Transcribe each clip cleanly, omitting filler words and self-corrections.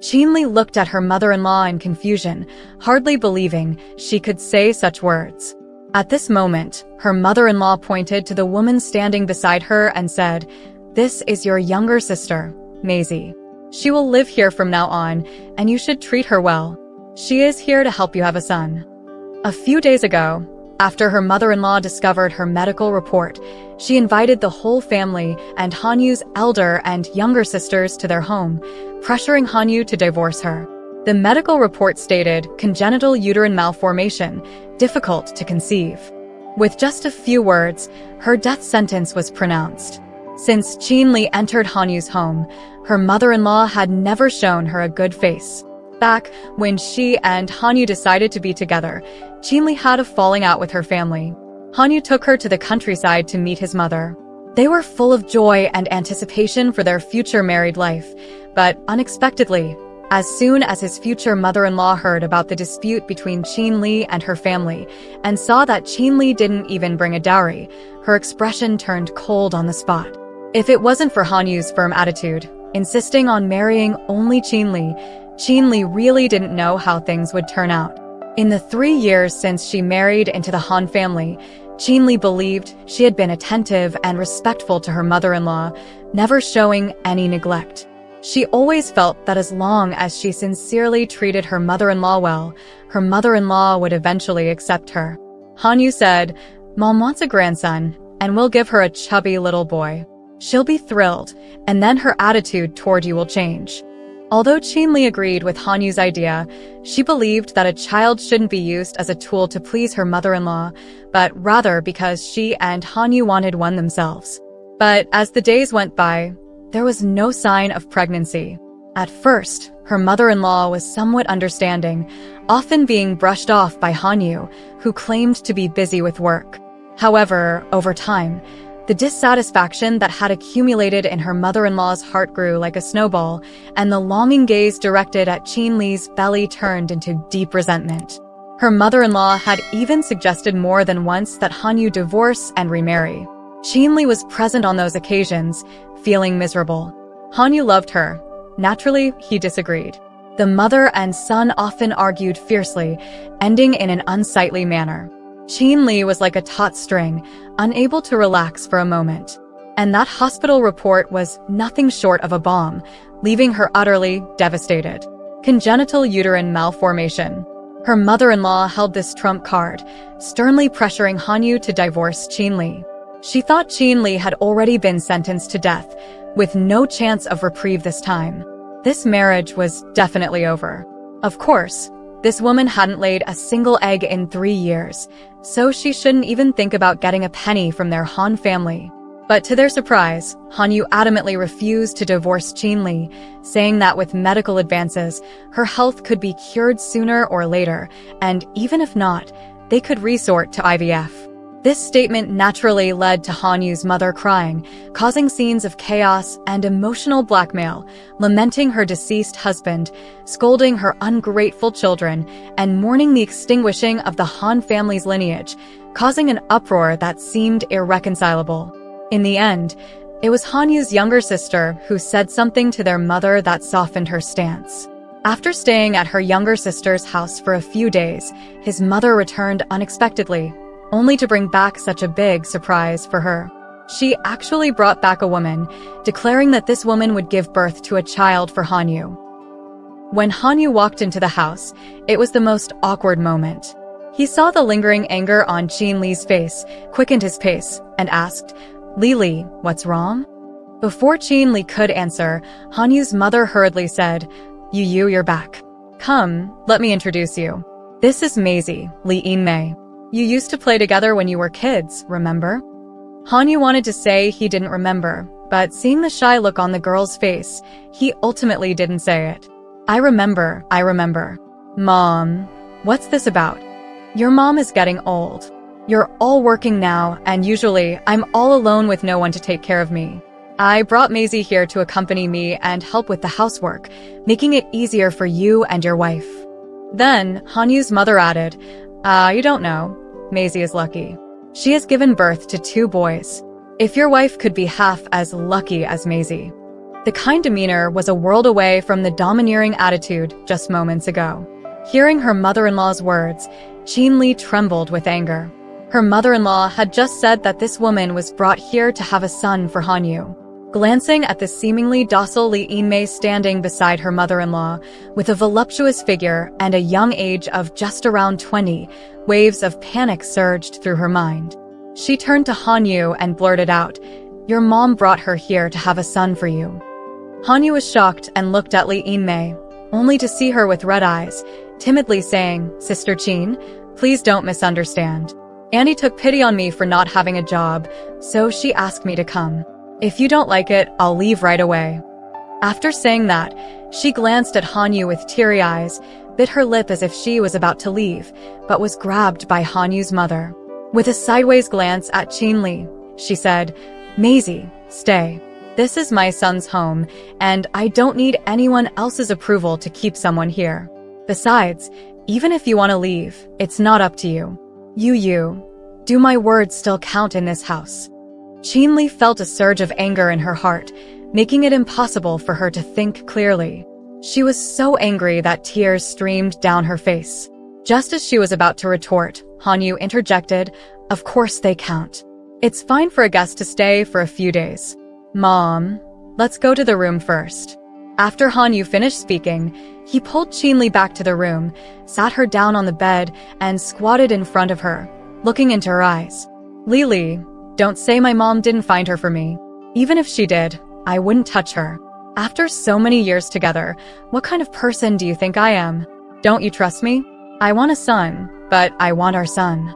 Chinli looked at her mother-in-law in confusion, hardly believing she could say such words. At this moment, her mother-in-law pointed to the woman standing beside her and said, "This is your younger sister, Maisie. She will live here from now on, and you should treat her well. She is here to help you have a son." A few days ago, after her mother-in-law discovered her medical report, she invited the whole family and Hanyu's elder and younger sisters to their home, pressuring Hanyu to divorce her. The medical report stated congenital uterine malformation, difficult to conceive. With just a few words, her death sentence was pronounced. Since Chinli entered Hanyu's home, her mother-in-law had never shown her a good face. Back when she and Hanyu decided to be together, Chinli had a falling out with her family. Hanyu took her to the countryside to meet his mother. They were full of joy and anticipation for their future married life, but unexpectedly, as soon as his future mother-in-law heard about the dispute between Chinli and her family and saw that Chinli didn't even bring a dowry, her expression turned cold on the spot. If it wasn't for Hanyu's firm attitude, insisting on marrying only Chinli really didn't know how things would turn out. In the 3 years since she married into the Han family, Chinli believed she had been attentive and respectful to her mother-in-law, never showing any neglect. She always felt that as long as she sincerely treated her mother-in-law well, her mother-in-law would eventually accept her. Hanyu said, "Mom wants a grandson, and we'll give her a chubby little boy. She'll be thrilled, and then her attitude toward you will change." Although Chinli agreed with Hanyu's idea, she believed that a child shouldn't be used as a tool to please her mother-in-law, but rather because she and Hanyu wanted one themselves. But as the days went by, there was no sign of pregnancy. At first, her mother-in-law was somewhat understanding, often being brushed off by Hanyu, who claimed to be busy with work. However, over time, the dissatisfaction that had accumulated in her mother-in-law's heart grew like a snowball, and the longing gaze directed at Chinli's belly turned into deep resentment. Her mother-in-law had even suggested more than once that Hanyu divorce and remarry. Chinli was present on those occasions, feeling miserable. Hanyu loved her. Naturally, he disagreed. The mother and son often argued fiercely, ending in an unsightly manner. Chinli was like a taut string, unable to relax for a moment. And that hospital report was nothing short of a bomb, leaving her utterly devastated. Congenital uterine malformation. Her mother-in-law held this trump card, sternly pressuring Hanyu to divorce Chinli. She thought Chinli had already been sentenced to death, with no chance of reprieve this time. This marriage was definitely over. Of course, this woman hadn't laid a single egg in 3 years, so she shouldn't even think about getting a penny from their Han family. But to their surprise, Hanyu adamantly refused to divorce Chinli, saying that with medical advances, her health could be cured sooner or later, and even if not, they could resort to IVF. This statement naturally led to Hanyu's mother crying, causing scenes of chaos and emotional blackmail, lamenting her deceased husband, scolding her ungrateful children, and mourning the extinguishing of the Han family's lineage, causing an uproar that seemed irreconcilable. In the end, it was Hanyu's younger sister who said something to their mother that softened her stance. After staying at her younger sister's house for a few days, his mother returned unexpectedly, only to bring back such a big surprise for her. She actually brought back a woman, declaring that this woman would give birth to a child for Hanyu. When Hanyu walked into the house, it was the most awkward moment. He saw the lingering anger on Chinli's face, quickened his pace, and asked, "Lili, what's wrong?" Before Chinli could answer, Hanyu's mother hurriedly said, You're back. Come, let me introduce you. This is Maisie, Li In-mei. You used to play together when you were kids, remember?" Hanyu wanted to say he didn't remember, but seeing the shy look on the girl's face, he ultimately didn't say it. I remember. Mom, what's this about? Your mom is getting old. You're all working now, and usually I'm all alone with no one to take care of me. I brought Maisie here to accompany me and help with the housework, making it easier for you and your wife. Then, Hanyu's mother added, You don't know. Maisie is lucky. She has given birth to 2 boys. If your wife could be half as lucky as Maisie. The kind demeanor was a world away from the domineering attitude just moments ago. Hearing her mother-in-law's words, Li trembled with anger. Her mother-in-law had just said that this woman was brought here to have a son for Hanyu. Glancing at the seemingly docile Li Yinmei standing beside her mother-in-law, with a voluptuous figure and a young age of just around 20, waves of panic surged through her mind. She turned to Hanyu and blurted out, "Your mom brought her here to have a son for you." Hanyu was shocked and looked at Li Yinmei, only to see her with red eyes, timidly saying, "Sister Qin, please don't misunderstand. Annie took pity on me for not having a job, so she asked me to come. If you don't like it, I'll leave right away." After saying that, she glanced at Hanyu with teary eyes, bit her lip as if she was about to leave, but was grabbed by Hanyu's mother. With a sideways glance at Li, she said, "Maisie, stay. This is my son's home, and I don't need anyone else's approval to keep someone here. Besides, even if you want to leave, it's not up to you. Do my words still count in this house?" Li felt a surge of anger in her heart, making it impossible for her to think clearly. She was so angry that tears streamed down her face. Just as she was about to retort, Hanyu interjected, "Of course they count. It's fine for a guest to stay for a few days. Mom, let's go to the room first." After Hanyu finished speaking, he pulled Li back to the room, sat her down on the bed, and squatted in front of her, looking into her eyes. "Li, don't say my mom didn't find her for me. Even if she did, I wouldn't touch her. After so many years together, what kind of person do you think I am? Don't you trust me? I want a son, but I want our son."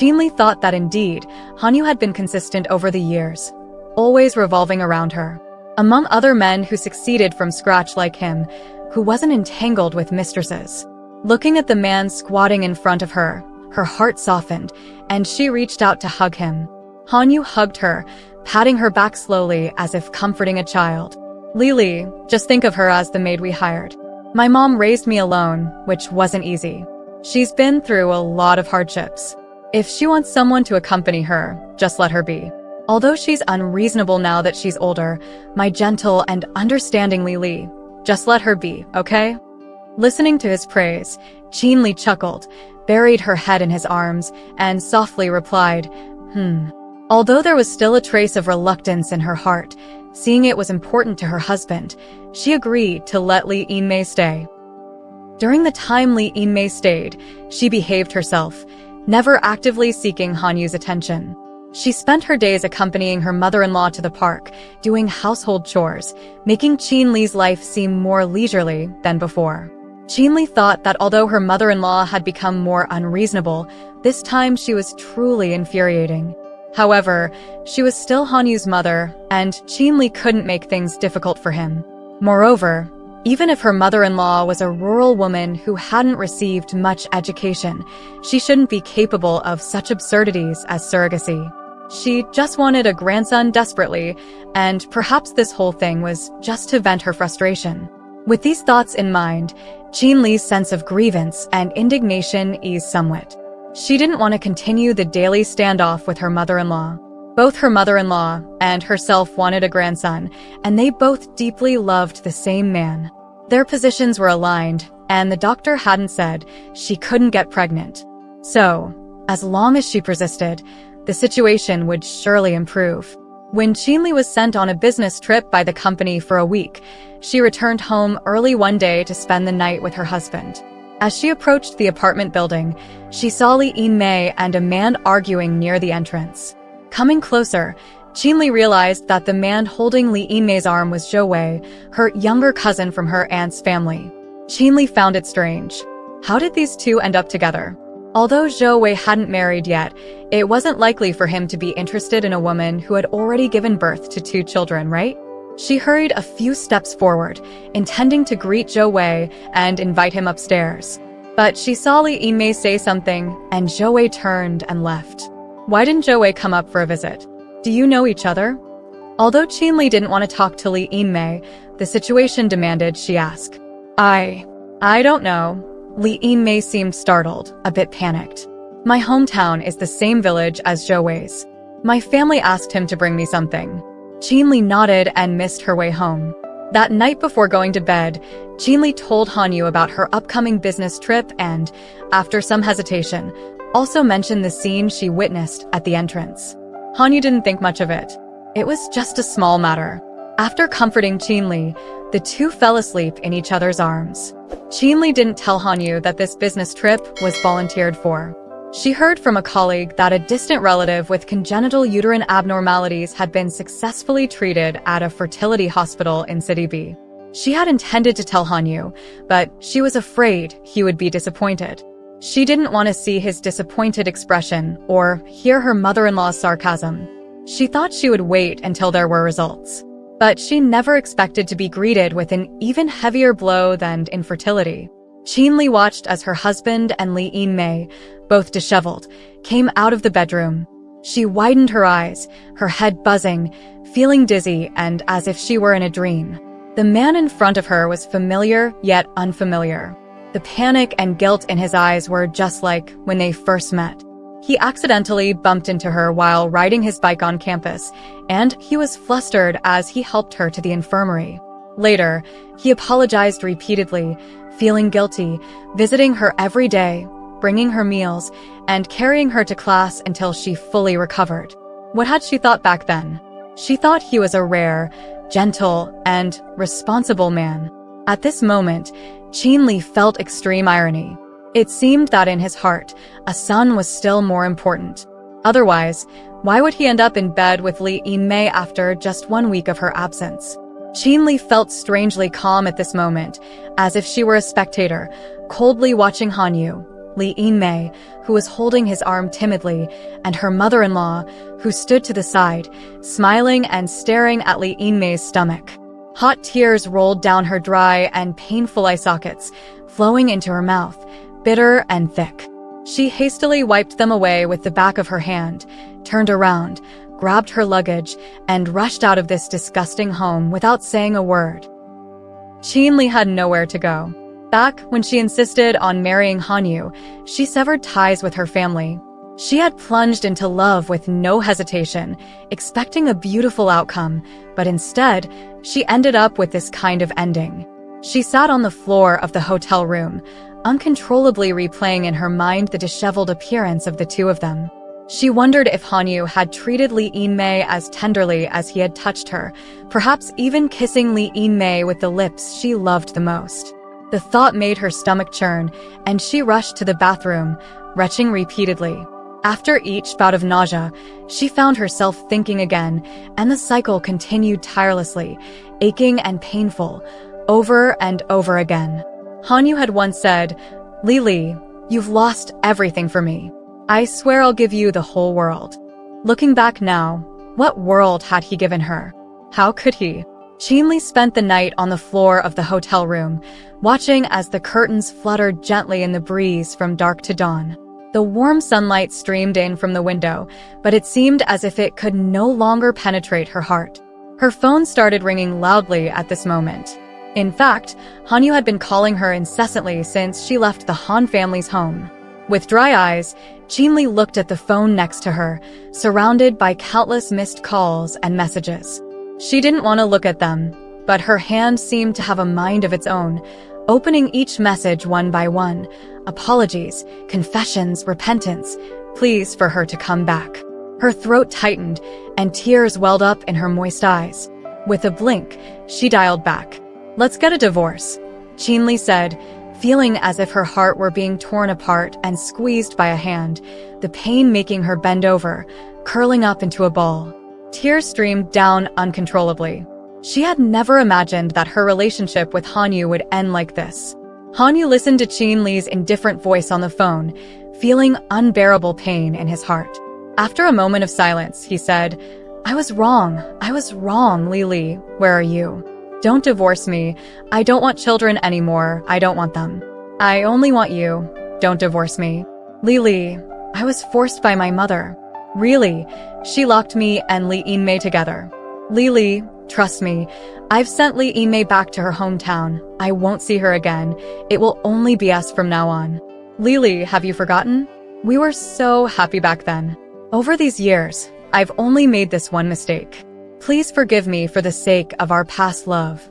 Li thought that indeed, Hanyu had been consistent over the years, always revolving around her. Among other men who succeeded from scratch like him, who wasn't entangled with mistresses. Looking at the man squatting in front of her heart softened, and she reached out to hug him. Hanyu hugged her, patting her back slowly as if comforting a child. "Li, just think of her as the maid we hired. My mom raised me alone, which wasn't easy. She's been through a lot of hardships. If she wants someone to accompany her, just let her be. Although she's unreasonable now that she's older, my gentle and understanding Li, just let her be, okay?" Listening to his praise, Li chuckled, buried her head in his arms, and softly replied, Although there was still a trace of reluctance in her heart, seeing it was important to her husband, she agreed to let Li Yinmei stay. During the time Li Yinmei stayed, she behaved herself, never actively seeking Hanyu's attention. She spent her days accompanying her mother-in-law to the park, doing household chores, making Li's life seem more leisurely than before. Li thought that although her mother-in-law had become more unreasonable, this time she was truly infuriating. However, she was still Hanyu's mother, and Li couldn't make things difficult for him. Moreover, even if her mother-in-law was a rural woman who hadn't received much education, she shouldn't be capable of such absurdities as surrogacy. She just wanted a grandson desperately, and perhaps this whole thing was just to vent her frustration. With these thoughts in mind, Li's sense of grievance and indignation eased somewhat. She didn't want to continue the daily standoff with her mother-in-law. Both her mother-in-law and herself wanted a grandson, and they both deeply loved the same man. Their positions were aligned, and the doctor hadn't said she couldn't get pregnant. So, as long as she persisted, the situation would surely improve. When Li was sent on a business trip by the company for a week, she returned home early one day to spend the night with her husband. As she approached the apartment building, she saw Li Yinmei and a man arguing near the entrance. Coming closer, Li realized that the man holding Li Yinmei's arm was Zhou Wei, her younger cousin from her aunt's family. Li found it strange. How did these two end up together? Although Zhou Wei hadn't married yet, it wasn't likely for him to be interested in a woman who had already given birth to 2 children, right? She hurried a few steps forward, intending to greet Zhou Wei and invite him upstairs. But she saw Li Yinmei say something, and Zhou Wei turned and left. Why didn't Zhou Wei come up for a visit? Do you know each other? Although Li didn't want to talk to Li Yinmei, the situation demanded she ask. I don't know. Li Yinmei seemed startled, a bit panicked. My hometown is the same village as Zhou Wei's. My family asked him to bring me something. Li nodded and missed her way home. That night before going to bed, Jinli told Hanyu about her upcoming business trip and, after some hesitation, also mentioned the scene she witnessed at the entrance. Hanyu didn't think much of it. It was just a small matter. After comforting Jinli, the two fell asleep in each other's arms. Jinli didn't tell Hanyu that this business trip was volunteered for. She heard from a colleague that a distant relative with congenital uterine abnormalities had been successfully treated at a fertility hospital in City B. She had intended to tell Hanyu, but she was afraid he would be disappointed. She didn't want to see his disappointed expression or hear her mother-in-law's sarcasm. She thought she would wait until there were results. But she never expected to be greeted with an even heavier blow than infertility. Jinli watched as her husband and Lee In-mei, both disheveled, came out of the bedroom. She widened her eyes, her head buzzing, feeling dizzy and as if she were in a dream. The man in front of her was familiar yet unfamiliar. The panic and guilt in his eyes were just like when they first met. He accidentally bumped into her while riding his bike on campus, and he was flustered as he helped her to the infirmary. Later, he apologized repeatedly, feeling guilty, visiting her every day, bringing her meals, and carrying her to class until she fully recovered. What had she thought back then? She thought he was a rare, gentle, and responsible man. At this moment, Jinli felt extreme irony. It seemed that in his heart, a son was still more important. Otherwise, why would he end up in bed with Lee In-mei after just 1 week of her absence? Jinli felt strangely calm at this moment, as if she were a spectator, coldly watching Hanyu, Lee In-mei, who was holding his arm timidly, and her mother-in-law, who stood to the side, smiling and staring at Lee In-mei's stomach. Hot tears rolled down her dry and painful eye sockets, flowing into her mouth, bitter and thick. She hastily wiped them away with the back of her hand, turned around, grabbed her luggage, and rushed out of this disgusting home without saying a word. Jinli had nowhere to go. Back when she insisted on marrying Hanyu, she severed ties with her family. She had plunged into love with no hesitation, expecting a beautiful outcome, but instead, she ended up with this kind of ending. She sat on the floor of the hotel room, uncontrollably replaying in her mind the disheveled appearance of the two of them. She wondered if Hanyu had treated Lee In-mei as tenderly as he had touched her, perhaps even kissing Lee In-mei with the lips she loved the most. The thought made her stomach churn, and she rushed to the bathroom, retching repeatedly. After each bout of nausea, she found herself thinking again, and the cycle continued tirelessly, aching and painful, over and over again. Hanyu had once said, "Lily, you've lost everything for me. I swear I'll give you the whole world." Looking back now, what world had he given her? How could he? Jinli spent the night on the floor of the hotel room, watching as the curtains fluttered gently in the breeze from dark to dawn. The warm sunlight streamed in from the window, but it seemed as if it could no longer penetrate her heart. Her phone started ringing loudly at this moment. In fact, Hanyu had been calling her incessantly since she left the Han family's home. With dry eyes, Jinli looked at the phone next to her, surrounded by countless missed calls and messages. She didn't want to look at them, but her hand seemed to have a mind of its own, opening each message one by one. Apologies, confessions, repentance, pleas for her to come back. Her throat tightened, and tears welled up in her moist eyes. With a blink, she dialed back. "Let's get a divorce," Jinli said, feeling as if her heart were being torn apart and squeezed by a hand, the pain making her bend over, curling up into a ball. Tears streamed down uncontrollably. She had never imagined that her relationship with Hanyu would end like this. Hanyu listened to Jinli's indifferent voice on the phone, feeling unbearable pain in his heart. After a moment of silence, he said, I was wrong, Lily. Where are you? Don't divorce me. I don't want children anymore. I don't want them. I only want you. Don't divorce me. Lily, I was forced by my mother. Really, she locked me and Lee In-mei together. Lily, trust me. I've sent Lee In-mei back to her hometown. I won't see her again. It will only be us from now on. Lily, have you forgotten? We were so happy back then. Over these years, I've only made this one mistake. Please forgive me for the sake of our past love.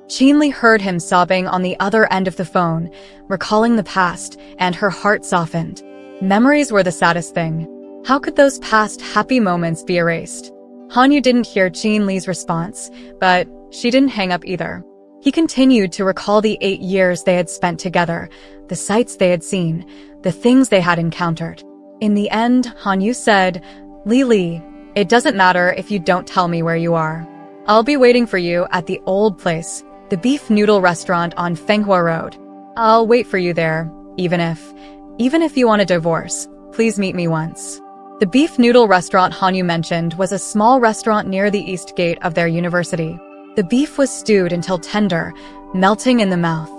Qin Li heard him sobbing on the other end of the phone, recalling the past, and her heart softened. Memories were the saddest thing. How could those past happy moments be erased? Hanyu didn't hear Qin Li's response, but she didn't hang up either. He continued to recall the 8 years they had spent together, the sights they had seen, the things they had encountered. In the end, Hanyu said, Li, it doesn't matter if you don't tell me where you are. I'll be waiting for you at the old place, the beef noodle restaurant on Fenghua Road. I'll wait for you there, even if you want a divorce, please meet me once. The beef noodle restaurant Hanyu mentioned was a small restaurant near the east gate of their university. The beef was stewed until tender, melting in the mouth.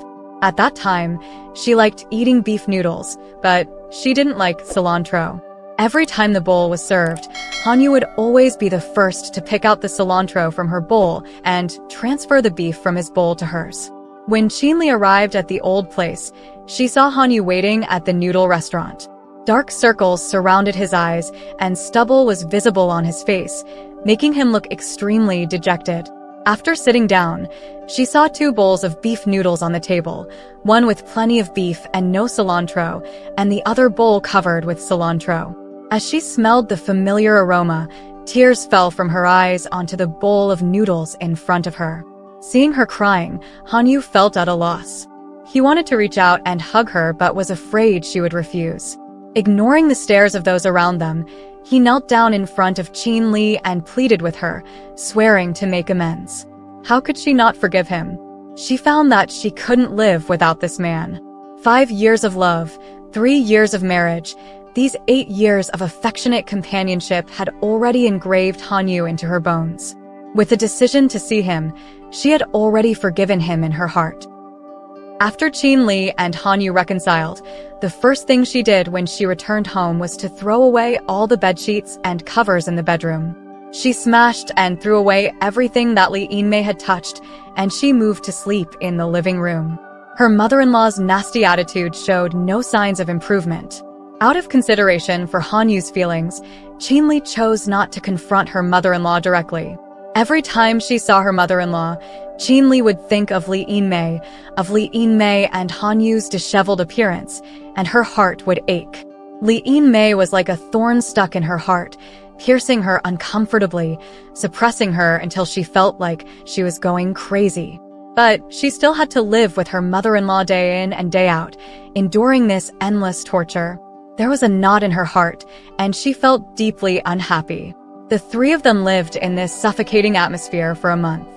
At that time, she liked eating beef noodles, but she didn't like cilantro. Every time the bowl was served, Hanyu would always be the first to pick out the cilantro from her bowl and transfer the beef from his bowl to hers. When Qin Li arrived at the old place, she saw Hanyu waiting at the noodle restaurant. Dark circles surrounded his eyes, and stubble was visible on his face, making him look extremely dejected. After sitting down, she saw 2 bowls of beef noodles on the table, one with plenty of beef and no cilantro, and the other bowl covered with cilantro. As she smelled the familiar aroma, tears fell from her eyes onto the bowl of noodles in front of her. Seeing her crying, Hanyu felt at a loss. He wanted to reach out and hug her but was afraid she would refuse. Ignoring the stares of those around them, he knelt down in front of Qin Li and pleaded with her, swearing to make amends. How could she not forgive him? She found that she couldn't live without this man. 5 years of love, 3 years of marriage, these 8 years of affectionate companionship had already engraved Hanyu into her bones. With the decision to see him, she had already forgiven him in her heart. After Qin Li and Hanyu reconciled, the first thing she did when she returned home was to throw away all the bedsheets and covers in the bedroom. She smashed and threw away everything that Li Yinmei had touched, and she moved to sleep in the living room. Her mother-in-law's nasty attitude showed no signs of improvement. Out of consideration for Hanyu's feelings, Qin Li chose not to confront her mother-in-law directly. Every time she saw her mother-in-law, Qin Li would think of Li Yinmei and Hanyu's disheveled appearance, and her heart would ache. Li Yinmei was like a thorn stuck in her heart, piercing her uncomfortably, suppressing her until she felt like she was going crazy. But she still had to live with her mother-in-law day in and day out, enduring this endless torture. There was a knot in her heart, and she felt deeply unhappy. The 3 of them lived in this suffocating atmosphere for a month.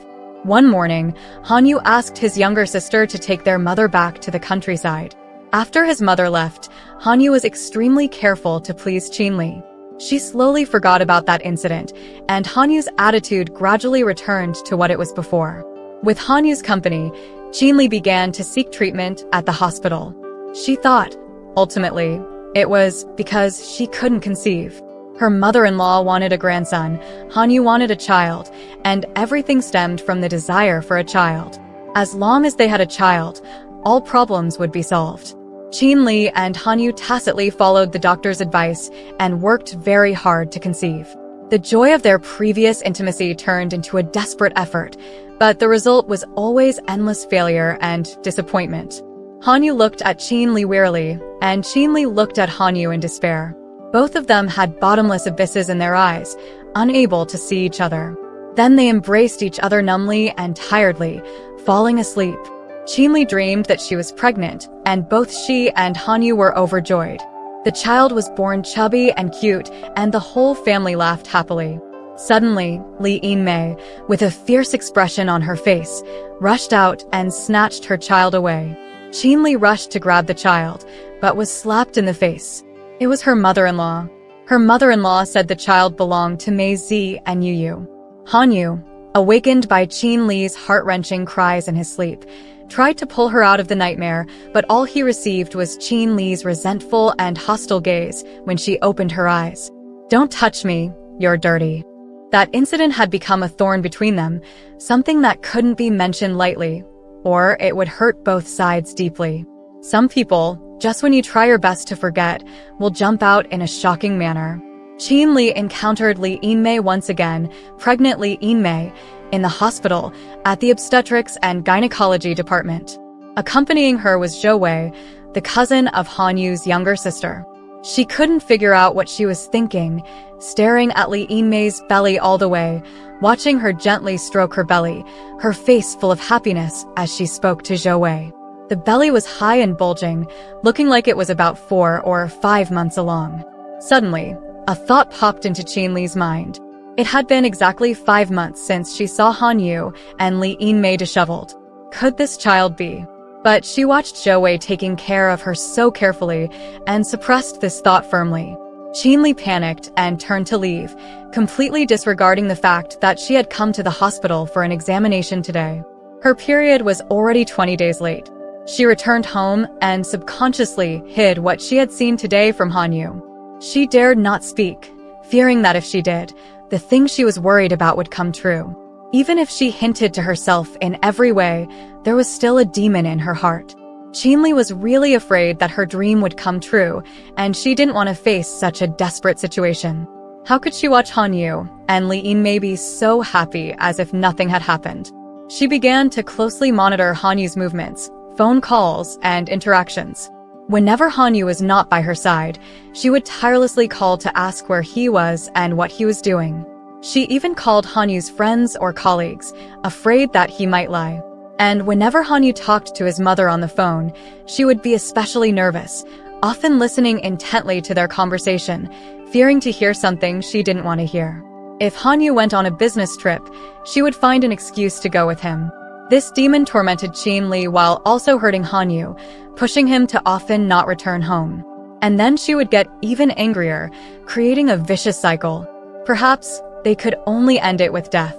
One morning, Hanyu asked his younger sister to take their mother back to the countryside. After his mother left, Hanyu was extremely careful to please Qin Li. She slowly forgot about that incident, and Hanyu's attitude gradually returned to what it was before. With Hanyu's company, Qin Li began to seek treatment at the hospital. She thought, ultimately, it was because she couldn't conceive. Her mother-in-law wanted a grandson, Hanyu wanted a child, and everything stemmed from the desire for a child. As long as they had a child, all problems would be solved. Qin Li and Hanyu tacitly followed the doctor's advice and worked very hard to conceive. The joy of their previous intimacy turned into a desperate effort, but the result was always endless failure and disappointment. Hanyu looked at Qin Li wearily, and Qin Li looked at Hanyu in despair. Both of them had bottomless abysses in their eyes, unable to see each other. Then they embraced each other numbly and tiredly, falling asleep. Qin Li dreamed that she was pregnant, and both she and Hanyu were overjoyed. The child was born chubby and cute, and the whole family laughed happily. Suddenly, Li Yinmei, with a fierce expression on her face, rushed out and snatched her child away. Qin Li rushed to grab the child, but was slapped in the face. It was her mother-in-law. Her mother-in-law said the child belonged to Mei Zi and Yu. Hanyu, awakened by Qin Li's heart-wrenching cries in his sleep, tried to pull her out of the nightmare, but all he received was Qin Li's resentful and hostile gaze when she opened her eyes. "Don't touch me, you're dirty." That incident had become a thorn between them, something that couldn't be mentioned lightly, or it would hurt both sides deeply. Some people, just when you try your best to forget, will jump out in a shocking manner. Qin Li encountered Li Yinmei once again, pregnant Li Yinmei, in the hospital, at the obstetrics and gynecology department. Accompanying her was Zhou Wei, the cousin of Han Yu's younger sister. She couldn't figure out what she was thinking, staring at Li Yinmei's belly all the way, watching her gently stroke her belly, her face full of happiness as she spoke to Zhou Wei. The belly was high and bulging, looking like it was about 4 or 5 months along. Suddenly, a thought popped into Qin Li's mind. It had been exactly 5 months since she saw Han Yu and Li Yinmei disheveled. Could this child be? But she watched Zhou Wei taking care of her so carefully and suppressed this thought firmly. Qin Li panicked and turned to leave, completely disregarding the fact that she had come to the hospital for an examination today. Her period was already 20 days late. She returned home and subconsciously hid what she had seen today from Han Yu. She dared not speak, fearing that if she did, the thing she was worried about would come true. Even if she hinted to herself in every way, there was still a demon in her heart. Qin Li was really afraid that her dream would come true, and she didn't want to face such a desperate situation. How could she watch Han Yu and Li Yinmei be so happy as if nothing had happened? She began to closely monitor Han Yu's movements, phone calls, and interactions. Whenever Han Yu was not by her side, she would tirelessly call to ask where he was and what he was doing. She even called Han Yu's friends or colleagues, afraid that he might lie. And whenever Han Yu talked to his mother on the phone, she would be especially nervous, often listening intently to their conversation, fearing to hear something she didn't want to hear. If Han Yu went on a business trip, she would find an excuse to go with him. This demon tormented Qin Li while also hurting Han Yu, pushing him to often not return home. And then she would get even angrier, creating a vicious cycle. Perhaps they could only end it with death.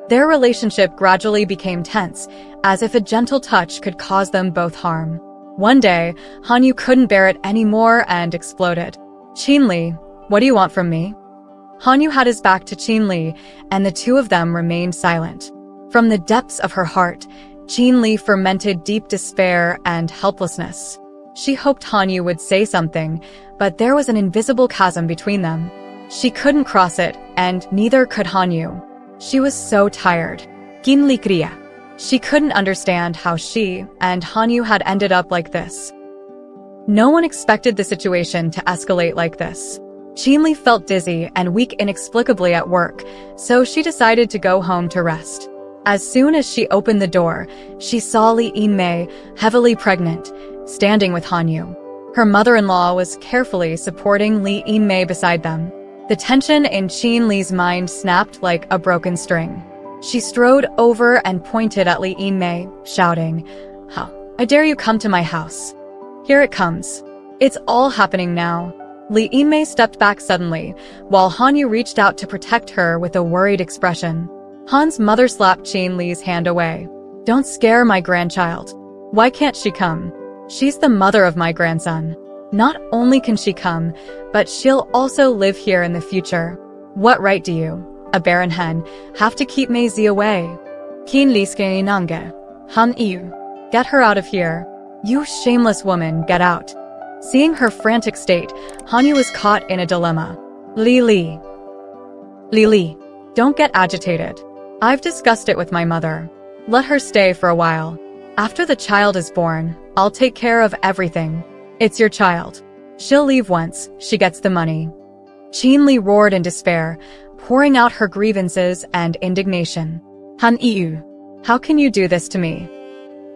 Their relationship gradually became tense, as if a gentle touch could cause them both harm. One day, Han Yu couldn't bear it anymore and exploded. "Qin Li, what do you want from me?" Han Yu had his back to Qin Li, and the two of them remained silent. From the depths of her heart, Qin Li fermented deep despair and helplessness. She hoped Han Yu would say something, but there was an invisible chasm between them. She couldn't cross it, and neither could Han Yu. She was so tired. Qin Li quería. She couldn't understand how she and Han Yu had ended up like this. No one expected the situation to escalate like this. Qin Li felt dizzy and weak inexplicably at work, so she decided to go home to rest. As soon as she opened the door, she saw Li Yinmei, heavily pregnant, standing with Han Yu. Her mother-in-law was carefully supporting Li Yinmei beside them. The tension in Qin Li's mind snapped like a broken string. She strode over and pointed at Li Yinmei, shouting, "How dare you come to my house? Here it comes. It's all happening now." Li Yinmei stepped back suddenly, while Han Yu reached out to protect her with a worried expression. Han's mother slapped Qin Li's hand away. "Don't scare my grandchild. Why can't she come? She's the mother of my grandson. Not only can she come, but she'll also live here in the future. What right do you, a barren hen, have to keep Maisie away?" "Qin Li nange. Han Yu. Get her out of here. You shameless woman, get out." Seeing her frantic state, Han Yu was caught in a dilemma. Li, don't get agitated. I've discussed it with my mother. Let her stay for a while. After the child is born, I'll take care of everything. It's your child. She'll leave once she gets the money. Qin Li roared in despair, pouring out her grievances and indignation. "Han Yu, how can you do this to me?"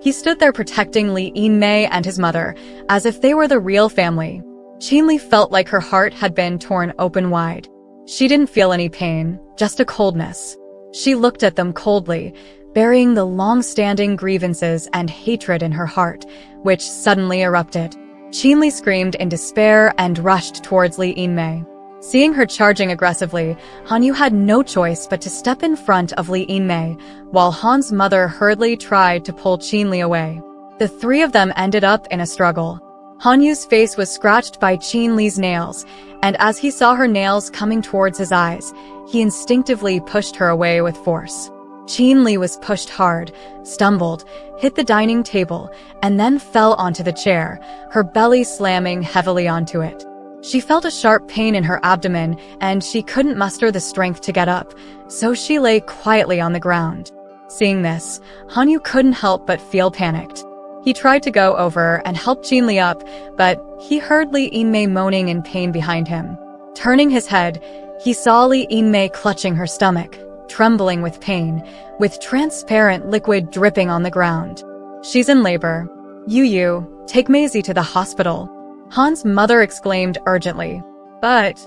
He stood there protecting Li Yinmei and his mother, as if they were the real family. Qin Li felt like her heart had been torn open wide. She didn't feel any pain, just a coldness. She looked at them coldly, burying the long-standing grievances and hatred in her heart, which suddenly erupted. Qin Li screamed in despair and rushed towards Li Yinmei. Seeing her charging aggressively, Han Yu had no choice but to step in front of Li Yinmei, while Han's mother hurriedly tried to pull Qin Li away. The three of them ended up in a struggle. Han Yu's face was scratched by Qin Li's nails, and as he saw her nails coming towards his eyes, he instinctively pushed her away with force. Qin Li was pushed hard, stumbled, hit the dining table, and then fell onto the chair, her belly slamming heavily onto it. She felt a sharp pain in her abdomen, and she couldn't muster the strength to get up, so she lay quietly on the ground. Seeing this, Hanyu couldn't help but feel panicked. He tried to go over and help Jinli up, but he heard Li Yinmei moaning in pain behind him. Turning his head, he saw Li Yinmei clutching her stomach, trembling with pain, with transparent liquid dripping on the ground. She's in labor. Yu, take Maisie to the hospital, Han's mother exclaimed urgently. But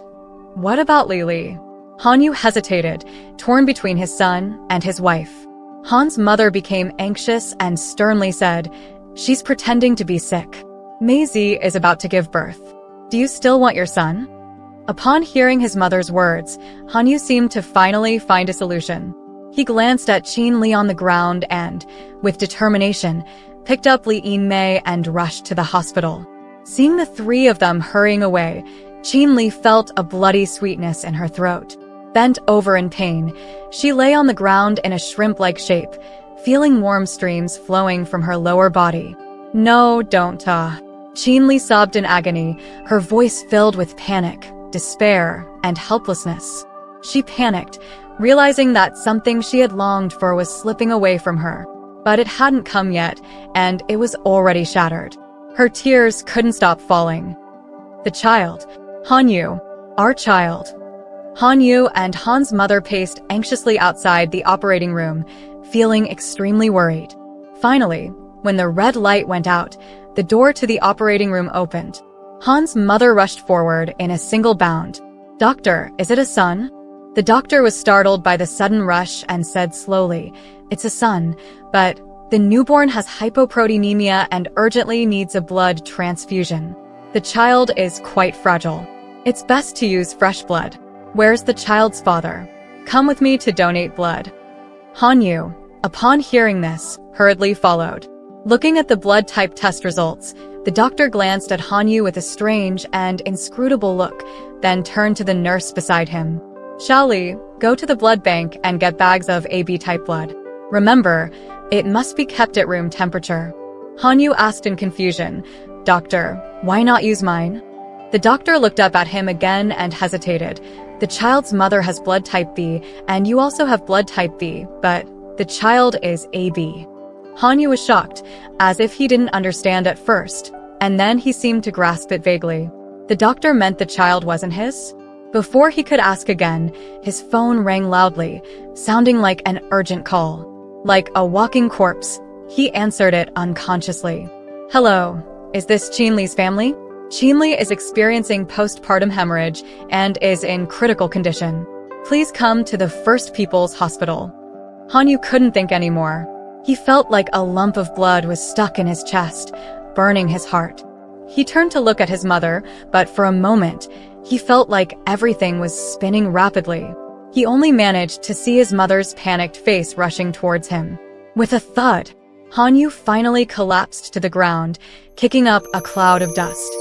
what about Lili? Hanyu hesitated, torn between his son and his wife. Han's mother became anxious and sternly said, "She's pretending to be sick. Maisie is about to give birth. Do you still want your son?" Upon hearing his mother's words, Hanyu seemed to finally find a solution. He glanced at Qin Li on the ground and, with determination, picked up Li Yinmei and rushed to the hospital. Seeing the three of them hurrying away, Qin Li felt a bloody sweetness in her throat. Bent over in pain, she lay on the ground in a shrimp-like shape, feeling warm streams flowing from her lower body. "No, don't, Qin Li sobbed in agony, her voice filled with panic, despair, and helplessness. She panicked, realizing that something she had longed for was slipping away from her. But it hadn't come yet, and it was already shattered. Her tears couldn't stop falling. The child. Hanyu. Our child. Hanyu and Han's mother paced anxiously outside the operating room, feeling extremely worried. Finally, when the red light went out, the door to the operating room opened. Han's mother rushed forward in a single bound. "Doctor, is it a son?" The doctor was startled by the sudden rush and said slowly, "It's a son, but the newborn has hypoproteinemia and urgently needs a blood transfusion. The child is quite fragile. It's best to use fresh blood. Where's the child's father? Come with me to donate blood." Hanyu, upon hearing this, hurriedly followed. Looking at the blood type test results, the doctor glanced at Hanyu with a strange and inscrutable look, then turned to the nurse beside him. "Xiaoli, go to the blood bank and get bags of AB type blood. Remember, it must be kept at room temperature." Hanyu asked in confusion, "Doctor, why not use mine?" The doctor looked up at him again and hesitated. "The child's mother has blood type B, and you also have blood type B, but the child is AB." Hanyu was shocked, as if he didn't understand at first, and then he seemed to grasp it vaguely. The doctor meant the child wasn't his? Before he could ask again, his phone rang loudly, sounding like an urgent call. Like a walking corpse, he answered it unconsciously. "Hello, is this Qin Li's family? Qin Li is experiencing postpartum hemorrhage and is in critical condition. Please come to the First People's Hospital." Hanyu couldn't think anymore. He felt like a lump of blood was stuck in his chest, burning his heart. He turned to look at his mother, but for a moment, he felt like everything was spinning rapidly. He only managed to see his mother's panicked face rushing towards him. With a thud, Hanyu finally collapsed to the ground, kicking up a cloud of dust.